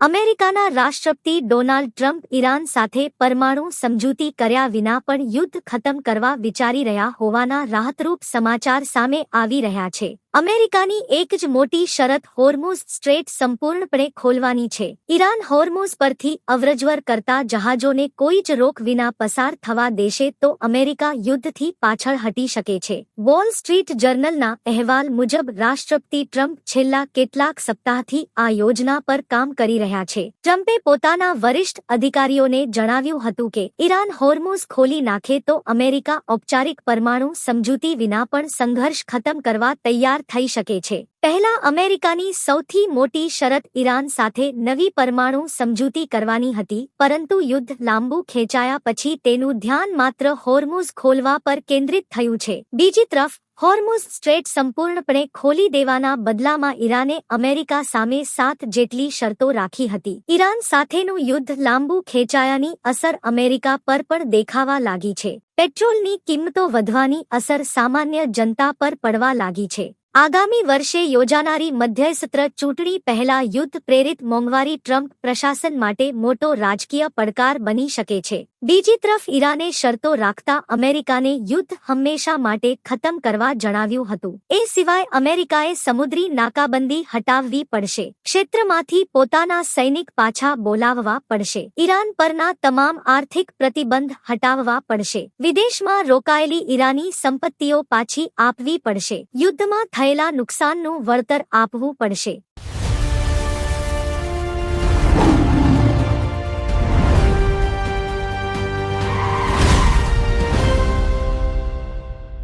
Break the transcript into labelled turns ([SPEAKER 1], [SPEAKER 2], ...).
[SPEAKER 1] અમેરિકાના રાષ્ટ્રપતિ Donald Trump Iran સાથે પરમાણુ સમજૂતી કર્યા વિના પણ યુદ્ધ ખતમ કરવા વિચારી રહ્યા હોવાના રાહતરૂપ સમાચાર સામે આવી રહ્યા છે. અમેરિકાની એક જ મોટી શરત હોર્મુઝ સ્ટ્રેટ સંપૂર્ણપણે ખોલવાની છે. ઈરાન હોર્મુઝ પરથી અવરજવર કરતા જહાજોને કોઈ જ રોક વિના પસાર થવા દેશે તો અમેરિકા યુદ્ધથી પાછળ હટી શકે છે. વોલ સ્ટ્રીટ જર્નલના અહેવાલ મુજબ રાષ્ટ્રપતિ ટ્રમ્પ છેલ્લા કેટલાક સપ્તાહથી આ યોજના પર કામ કરી રહ્યા છે. ટ્રમ્પે પોતાના વરિષ્ઠ અધિકારીઓને જણાવ્યું હતું કે ઈરાન હોર્મુઝ ખોલી નાખે તો અમેરિકા ઔપચારિક પરમાણુ સમજૂતી વિના પણ સંઘર્ષ ખતમ કરવા તૈયાર થઈ શકે છે. પહેલા અમેરિકાની સૌથી મોટી શરત ઈરાન સાથે નવી પરમાણુ સમજૂતી કરવાની હતી, પરંતુ યુદ્ધ લાંબુ ખેંચાયા પછી તેનું ધ્યાન માત્ર હોર્મુઝ ખોલવા પર કેન્દ્રિત થયું છે. બીજી તરફ હોર્મુઝ સ્ટ્રેટ સંપૂર્ણપણે ખોલી દેવાના બદલામાં ઈરાને અમેરિકા સામે 7 જેટલી શરતો રાખી હતી. ઈરાન સાથેનું યુદ્ધ લાંબુ ખેંચાયાની અસર અમેરિકા પર પણ દેખાવા લાગી છે. પેટ્રોલની કિંમતો વધવાની અસર સામાન્ય જનતા પર પડવા લાગી છે. આગામી વર્ષે યોજાનારી મધ્યસત્ર ચૂંટણી પહેલા યુદ્ધ પ્રેરિત મોંઘવારી ટ્રમ્પ પ્રશાસન માટે મોટો રાજકીય પડકાર બની શકે છે. બીજી તરફ ઈરાને શરતો રાખતા અમેરિકાને યુદ્ધ હંમેશા માટે ખતમ કરવા જણાવ્યું હતું. એ સિવાય અમેરિકાએ સમુદ્રી નાકાબંધી હટાવવી પડશે. ક્ષેત્રમાંથી પોતાના સૈનિક પાછા બોલાવવા પડશે. ઈરાન પરના તમામ આર્થિક પ્રતિબંધ હટાવવા પડશે. વિદેશમાં રોકાયેલી ઈરાની સંપત્તિઓ પાછી આપવી પડશે. યુદ્ધમાં થયેલા નુકસાનનું વળતર આપવું પડશે.